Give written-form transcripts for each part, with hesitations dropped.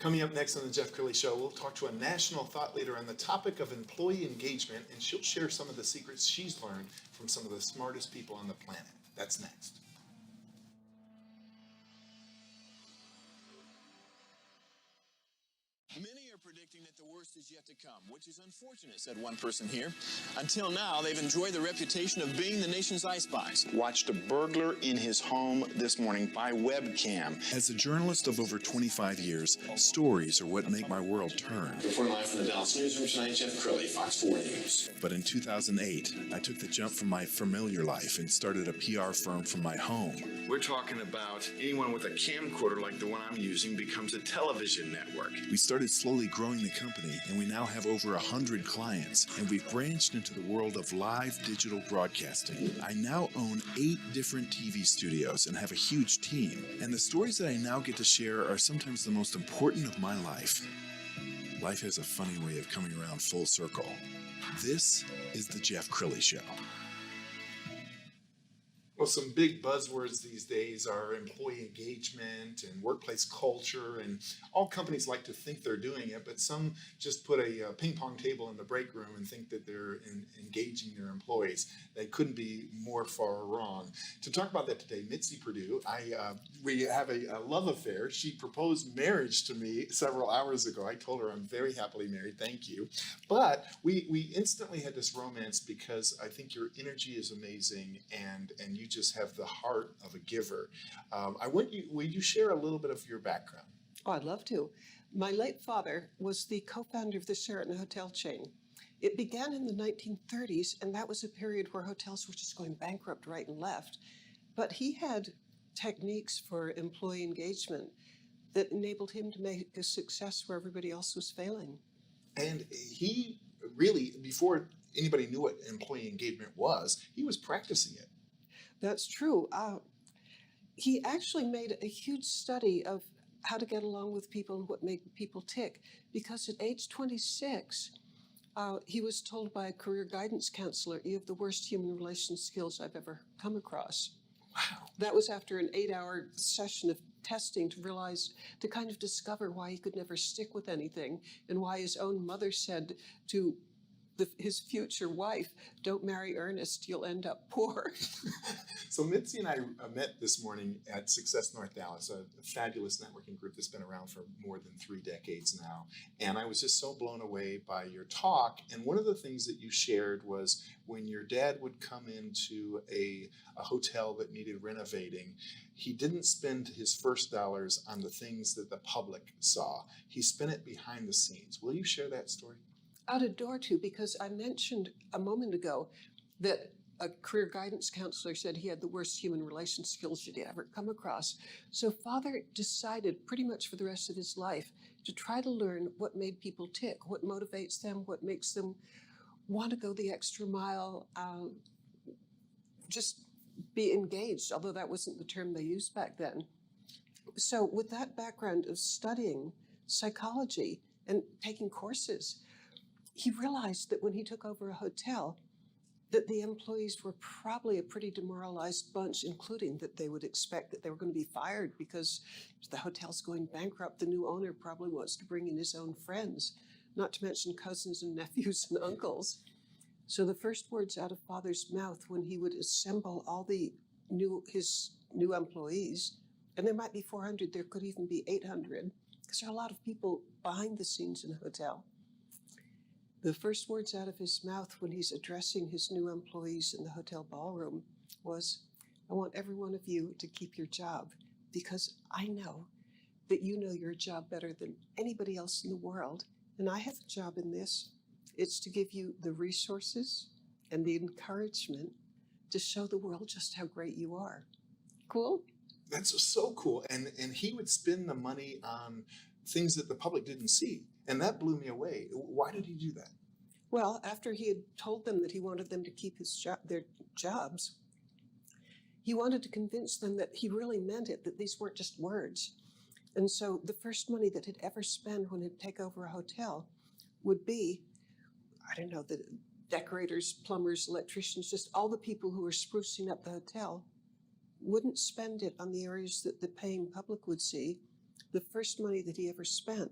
Coming up next on the Jeff Crilley Show, we'll talk to a national thought leader on the topic of employee engagement, and she'll share some of the secrets she's learned from some of the smartest people on the planet. That's next. Many are predicting that the worst is yet to come, which is unfortunate, said one person here. Until now, they've enjoyed the reputation of being the nation's icebox. Watched a burglar in his home this morning by webcam. As a journalist of over 25 years, stories are what make my world turn. Reporting live from the Dallas newsroom tonight, Jeff Crilley, Fox 4 News. But in 2008, I took the jump from my familiar life and started a PR firm from my home. We're talking about anyone with a camcorder like the one I'm using becomes a television network. We started slowly growing the company, and we now have over 100 clients, and we've branched into the world of live digital broadcasting. I now own 8 different TV studios and have a huge team, and the stories that I now get to share are sometimes the most important of my life. Life has a funny way of coming around full circle. This is the Jeff Crilley Show. Well, some big buzzwords these days are employee engagement and workplace culture, and all companies like to think they're doing it, but some just put a ping pong table in the break room and think that they're engaging their employees. They couldn't be more far wrong. To talk about that today, Mitzi Perdue, we have a love affair. She proposed marriage to me several hours ago. I told her I'm very happily married, thank you. But we instantly had this romance because I think your energy is amazing, and you just have the heart of a giver. Would you share a little bit of your background? Oh, I'd love to. My late father was the co-founder of the Sheraton hotel chain. It began in the 1930s, and that was a period where hotels were just going bankrupt right and left. But he had techniques for employee engagement that enabled him to make a success where everybody else was failing. And he really, before anybody knew what employee engagement was, he was practicing it. That's true. He actually made a huge study of how to get along with people and what made people tick, because at age 26, he was told by a career guidance counselor, "You have the worst human relations skills I've ever come across." Wow. That was after an 8-hour session of testing to kind of discover why he could never stick with anything, and why his own mother said to his future wife, "Don't marry Ernest, you'll end up poor." So Mitzi and I met this morning at Success North Dallas, a fabulous networking group that's been around for more than 3 decades now. And I was just so blown away by your talk. And one of the things that you shared was when your dad would come into a hotel that needed renovating, he didn't spend his first dollars on the things that the public saw. He spent it behind the scenes. Will you share that story? I'd adore to, because I mentioned a moment ago that a career guidance counselor said he had the worst human relations skills you'd ever come across. So Father decided pretty much for the rest of his life to try to learn what made people tick, what motivates them, what makes them want to go the extra mile, just be engaged, although that wasn't the term they used back then. So with that background of studying psychology and taking courses, he realized that when he took over a hotel, that the employees were probably a pretty demoralized bunch, including that they would expect that they were going to be fired because the hotel's going bankrupt. The new owner probably wants to bring in his own friends, not to mention cousins and nephews and uncles. So the first words out of Father's mouth when he would assemble all his new employees, and there might be 400, there could even be 800, because there are a lot of people behind the scenes in a hotel. The first words out of his mouth when he's addressing his new employees in the hotel ballroom was, "I want every one of you to keep your job, because I know that you know your job better than anybody else in the world, and I have a job in this. It's to give you the resources and the encouragement to show the world just how great you are." Cool? That's so cool. And he would spend the money on things that the public didn't see. And that blew me away. Why did he do that? Well, after he had told them that he wanted them to keep their jobs, he wanted to convince them that he really meant it, that these weren't just words. And so the first money that he'd ever spend when he'd take over a hotel would be, the decorators, plumbers, electricians, just all the people who were sprucing up the hotel, wouldn't spend it on the areas that the paying public would see, the first money that he ever spent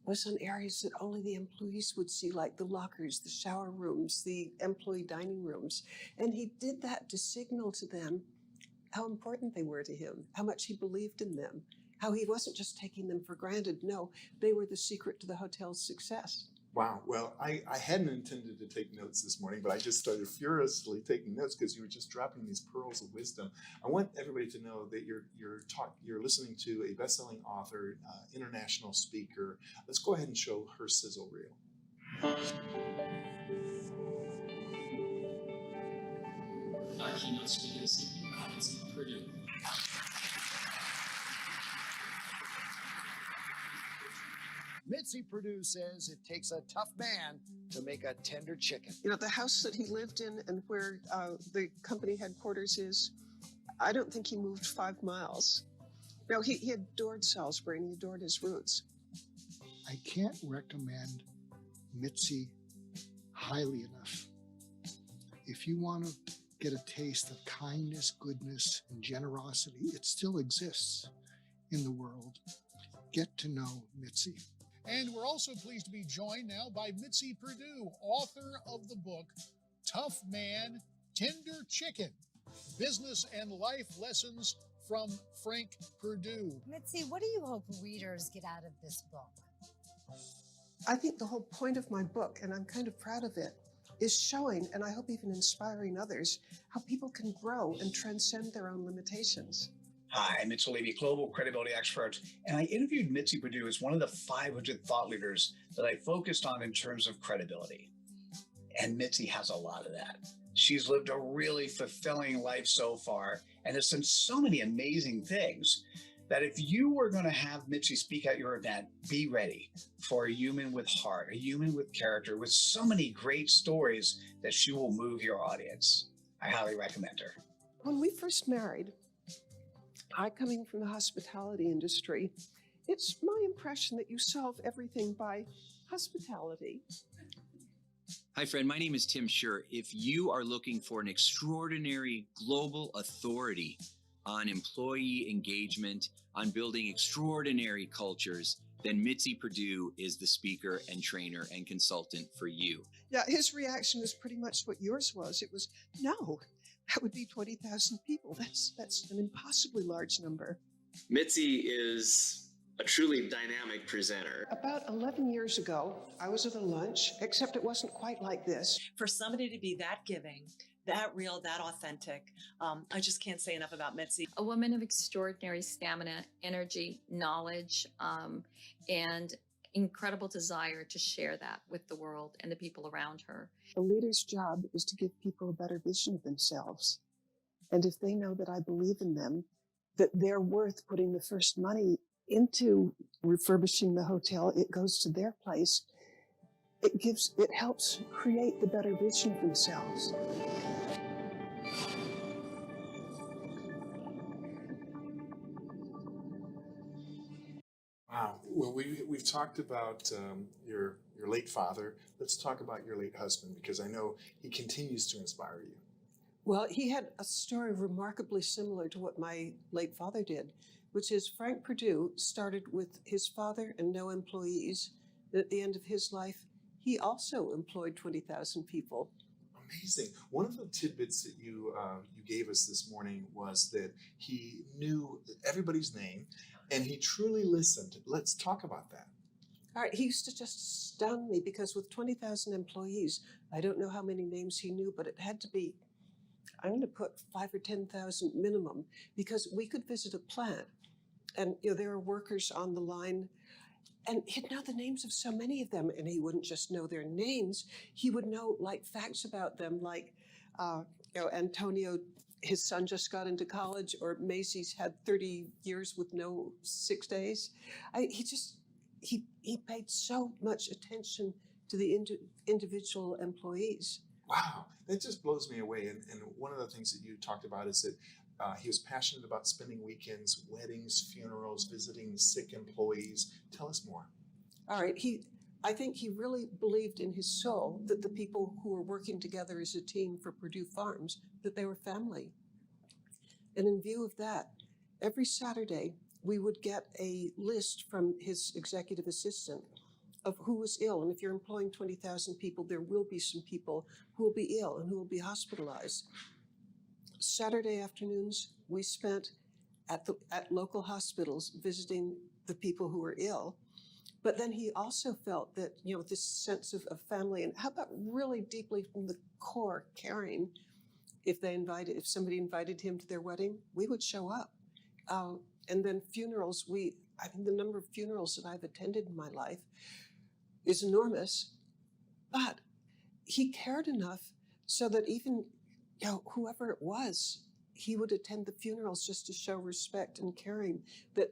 was on areas that only the employees would see, like the lockers, the shower rooms, the employee dining rooms. And he did that to signal to them how important they were to him, how much he believed in them, how he wasn't just taking them for granted. No, they were the secret to the hotel's success. Wow. Well, I hadn't intended to take notes this morning, but I just started furiously taking notes because you were just dropping these pearls of wisdom. I want everybody to know that you're listening to a best-selling author, international speaker. Let's go ahead and show her sizzle reel. Our keynote speaker this evening, Mitzi Perdue. Mitzi Perdue says it takes a tough man to make a tender chicken. You know, the house that he lived in and where the company headquarters is, I don't think he moved 5 miles. No, he adored Salisbury and he adored his roots. I can't recommend Mitzi highly enough. If you want to get a taste of kindness, goodness, and generosity, it still exists in the world. Get to know Mitzi. And we're also pleased to be joined now by Mitzi Perdue, author of the book, Tough Man, Tender Chicken, Business and Life Lessons from Frank Perdue. Mitzi, what do you hope readers get out of this book? I think the whole point of my book, and I'm kind of proud of it, is showing, and I hope even inspiring others, how people can grow and transcend their own limitations. Hi, I'm Mitchell Levy, global credibility expert, and I interviewed Mitzi Perdue as one of the 500 thought leaders that I focused on in terms of credibility. And Mitzi has a lot of that. She's lived a really fulfilling life so far and has done so many amazing things that if you were going to have Mitzi speak at your event, be ready for a human with heart, a human with character, with so many great stories that she will move your audience. I highly recommend her. When we first married, I, coming from the hospitality industry, it's my impression that you solve everything by hospitality. Hi, friend. My name is Tim Schur. If you are looking for an extraordinary global authority on employee engagement, on building extraordinary cultures, then Mitzi Perdue is the speaker and trainer and consultant for you. Yeah, his reaction was pretty much what yours was. It was, no. That would be 20,000 people. That's an impossibly large number. Mitzi is a truly dynamic presenter. About 11 years ago, I was at a lunch, except it wasn't quite like this. For somebody to be that giving, that real, that authentic, I just can't say enough about Mitzi. A woman of extraordinary stamina, energy, knowledge, and incredible desire to share that with the world and the people around her. A leader's job is to give people a better vision of themselves. And if they know that I believe in them, that they're worth putting the first money into refurbishing the hotel, it goes to their place. It helps create the better vision of themselves. Wow. Well, we've talked about your late father. Let's talk about your late husband, because I know he continues to inspire you. Well, he had a story remarkably similar to what my late father did, which is Frank Perdue started with his father and no employees. At the end of his life, he also employed 20,000 people. Amazing. One of the tidbits that you gave us this morning was that he knew everybody's name and he truly listened. Let's talk about that. All right, he used to just stun me because with 20,000 employees, I don't know how many names he knew, but it had to be, I'm going to put 5,000 or 10,000 minimum, because we could visit a plant and there are workers on the line and he'd know the names of so many of them, and he wouldn't just know their names, he would know like facts about them, like Antonio, his son just got into college, or Macy's had 30 years with no 6 days. He paid so much attention to the individual employees. Wow, that just blows me away. And one of the things that you talked about is that he was passionate about spending weekends, weddings, funerals, visiting sick employees. Tell us more. All right, I think he really believed in his soul that the people who were working together as a team for Perdue Farms, that they were family. And in view of that, every Saturday we would get a list from his executive assistant of who was ill. And if you're employing 20,000 people, there will be some people who will be ill and who will be hospitalized. Saturday afternoons, we spent at local hospitals visiting the people who were ill. But then he also felt that, this sense of family, and how about really deeply from the core caring. If somebody invited him to their wedding, we would show up. And then funerals, the number of funerals that I've attended in my life is enormous, but he cared enough so that even, whoever it was, he would attend the funerals just to show respect and caring. That,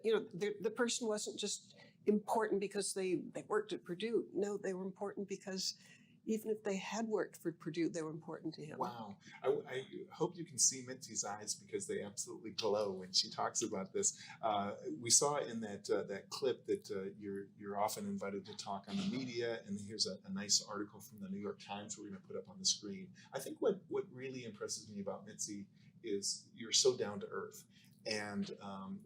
the person wasn't just important because they worked at Purdue. No, they were important because even if they had worked for Purdue, they were important to him. Wow. I hope you can see Mitzi's eyes because they absolutely glow when she talks about this. We saw in that clip that you're often invited to talk on the media, and here's a nice article from the New York Times we're going to put up on the screen. I think what really impresses me about Mitzi is you're so down to earth. And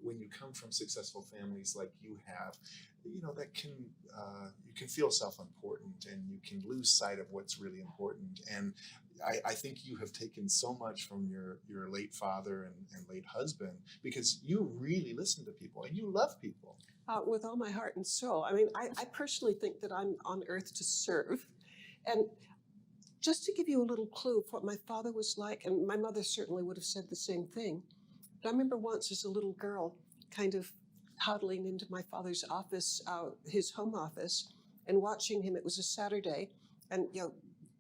when you come from successful families like you have, that can you can feel self-important, and you can lose sight of what's really important. And I think you have taken so much from your late father and late husband, because you really listen to people and you love people. With all my heart and soul. I mean, I personally think that I'm on earth to serve. And just to give you a little clue of what my father was like, and my mother certainly would have said the same thing. But I remember once as a little girl kind of toddling into my father's office, his home office, and watching him. It was a Saturday, and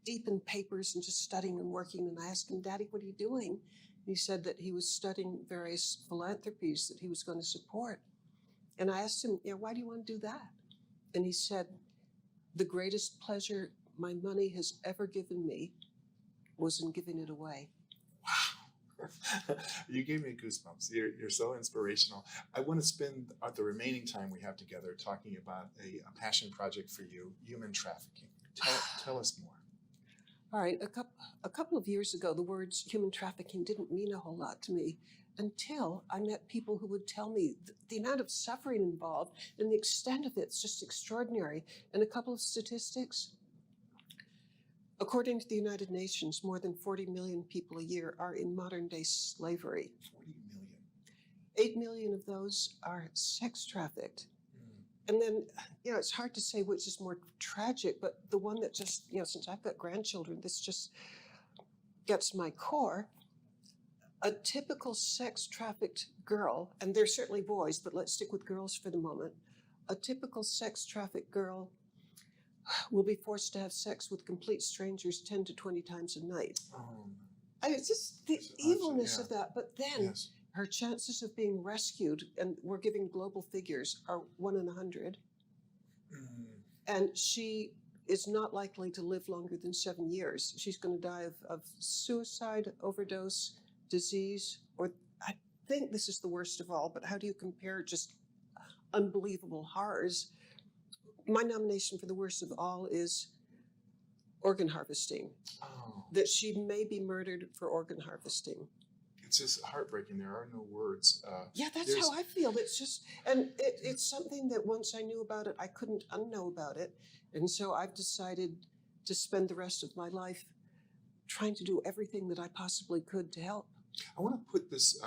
deep in papers and just studying and working. And I asked him, "Daddy, what are you doing?" And he said that he was studying various philanthropies that he was going to support. And I asked him, "Why do you want to do that?" And he said, "The greatest pleasure my money has ever given me was in giving it away." You gave me goosebumps. You're so inspirational. I want to spend the remaining time we have together talking about a passion project for you, human trafficking. Tell us more. All right, a couple of years ago, the words human trafficking didn't mean a whole lot to me until I met people who would tell me the amount of suffering involved and the extent of it's just extraordinary. And a couple of statistics. According to the United Nations, more than 40 million people a year are in modern-day slavery. 40 million. 8 million of those are sex trafficked. And then, it's hard to say which is more tragic, but the one that just, since I've got grandchildren, this just gets my core. A typical sex trafficked girl, and there's certainly boys, but let's stick with girls for the moment. A typical sex trafficked girl will be forced to have sex with complete strangers 10 to 20 times a night. It's just the evilness of that. But then her chances of being rescued, and we're giving global figures, are 1 in 100. And she is not likely to live longer than 7 years. She's going to die of suicide, overdose, disease, or I think this is the worst of all, but how do you compare just unbelievable horrors? My nomination for the worst of all is organ harvesting. That she may be murdered for organ harvesting. It's just heartbreaking. There are no words. That's how I feel. It's just, and it's something that once I knew about it, I couldn't unknow about it. And so I've decided to spend the rest of my life trying to do everything that I possibly could to help. I want to put this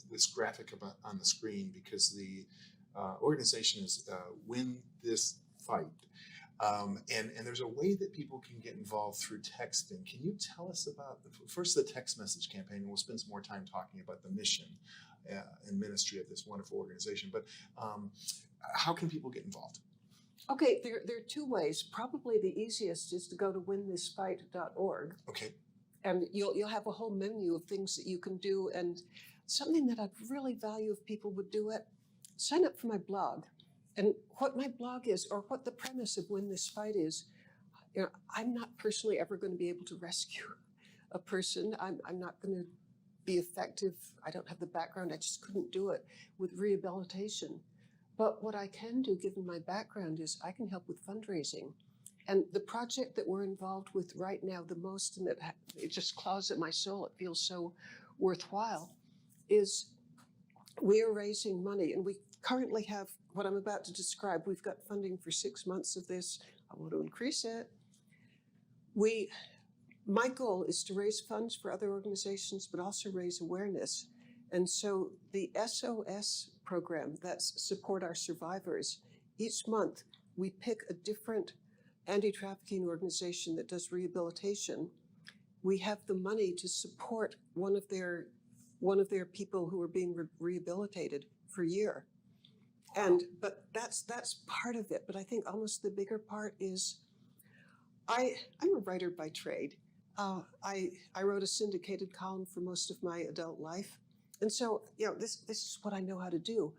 this graphic up on the screen because the organization is Win This Fight. And there's a way that people can get involved through texting. Can you tell us about, first, the text message campaign, and we'll spend some more time talking about the mission and ministry of this wonderful organization. But how can people get involved? Okay, there are two ways. Probably the easiest is to go to winthisfight.org. Okay. And you'll have a whole menu of things that you can do. And something that I'd really value if people would do it, sign up for my blog. And what my blog is, or what the premise of Win This Fight is, I'm not personally ever going to be able to rescue a person. I'm not going to be effective. I don't have the background. I just couldn't do it with rehabilitation. But what I can do, given my background, is I can help with fundraising. And the project that we're involved with right now the most, and it just claws at my soul, it feels so worthwhile, is we are raising money, and we currently have what I'm about to describe. We've got funding for 6 months of this. I want to increase it. My goal is to raise funds for other organizations, but also raise awareness. And so the SOS program, that's Support Our Survivors, each month we pick a different anti-trafficking organization that does rehabilitation. We have the money to support one of their people who are being rehabilitated for a year. But that's part of it. But I think almost the bigger part is I'm a writer by trade. I wrote a syndicated column for most of my adult life. And so, this is what I know how to do.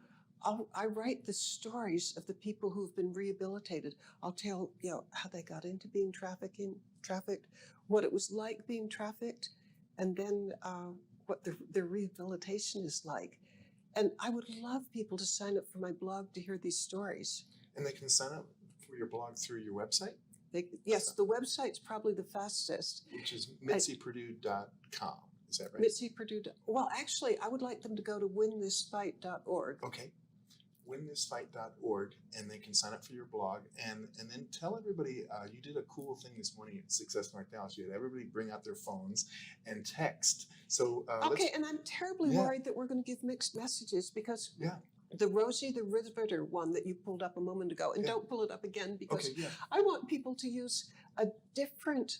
I write the stories of the people who've been rehabilitated. I'll tell, how they got into being trafficked, what it was like being trafficked, and then what their rehabilitation is like. And I would love people to sign up for my blog to hear these stories. And they can sign up for your blog through your website? Yes, the website's probably the fastest. Which is MitziPerdue.com. Is that right? Mitzi Perdue. Well, actually, I would like them to go to winthisfight.org. Okay. Winthisfight.org, and they can sign up for your blog. And then tell everybody, you did a cool thing this morning at Success North Dallas. You had everybody bring out their phones and text. So okay, and I'm terribly worried that we're going to give mixed messages because the Rosie the Riveter one that you pulled up a moment ago, and don't pull it up again because I want people to use a different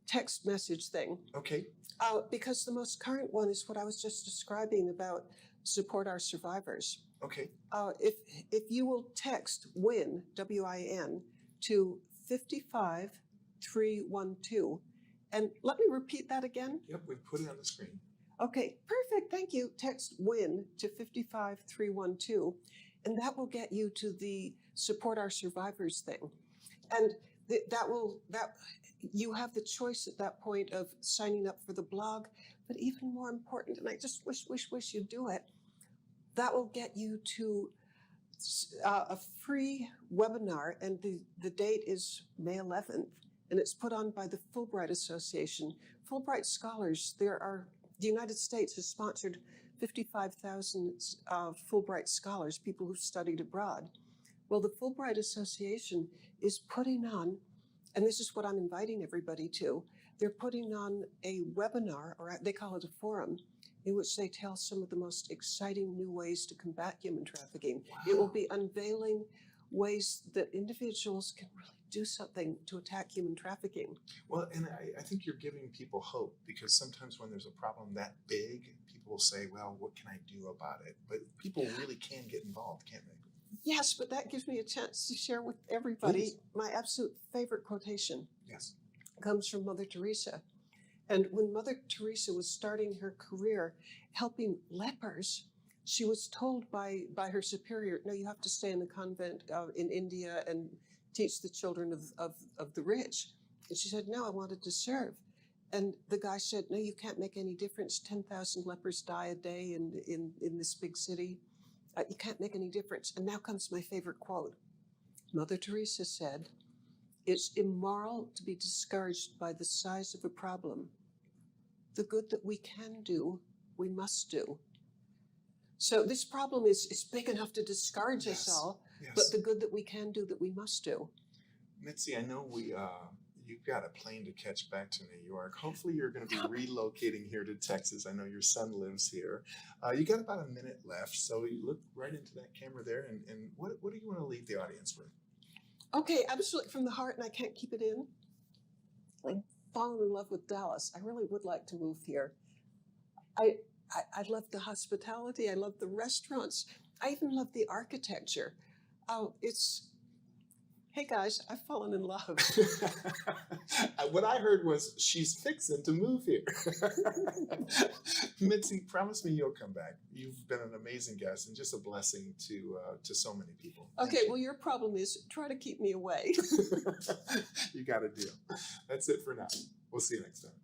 text message thing. Okay. Because the most current one is what I was just describing about Support Our Survivors. Okay. If you will text WIN, W-I-N, to 55312, and let me repeat that again. Yep, we put it on the screen. Okay, perfect, thank you. Text WIN to 55312, and that will get you to the Support Our Survivors thing. And you have the choice at that point of signing up for the blog, but even more important, and I just wish you'd do it, that will get you to a free webinar, and the date is May 11th, and it's put on by the Fulbright Association. Fulbright scholars, the United States has sponsored 55,000 Fulbright scholars, people who've studied abroad. Well, the Fulbright Association is putting on, and this is what I'm inviting everybody to, they're putting on a webinar, or they call it a forum, in which they tell some of the most exciting new ways to combat human trafficking. Wow. It will be unveiling ways that individuals can really do something to attack human trafficking. Well, and I think you're giving people hope, because sometimes when there's a problem that big, people will say, well, what can I do about it? But people really can get involved, can't they? Yes, but that gives me a chance to share with everybody. Please. My absolute favorite quotation. Yes. Comes from Mother Teresa. And when Mother Teresa was starting her career helping lepers, she was told by her superior, no, you have to stay in the convent in India and teach the children of the rich. And she said, no, I wanted to serve. And the guy said, no, you can't make any difference. 10,000 lepers die a day in this big city. You can't make any difference. And now comes my favorite quote. Mother Teresa said, it's immoral to be discouraged by the size of a problem. The good that we can do, we must do. So this problem is big enough to discourage us all, but the good that we can do, that we must do. Mitzi, I know you've got a plane to catch back to New York. Hopefully you're going to be relocating here to Texas. I know your son lives here. You got about a minute left, so you look right into that camera there, and what do you want to leave the audience with? Okay, absolutely from the heart, and I can't keep it in. I've fallen in love with Dallas. I really would like to move here. I love the hospitality. I love the restaurants. I even love the architecture. Hey guys, I've fallen in love. What I heard was she's fixing to move here. Mitzi, promise me you'll come back. You've been an amazing guest and just a blessing to so many people. Okay, well, your problem is try to keep me away. You got a deal. That's it for now. We'll see you next time.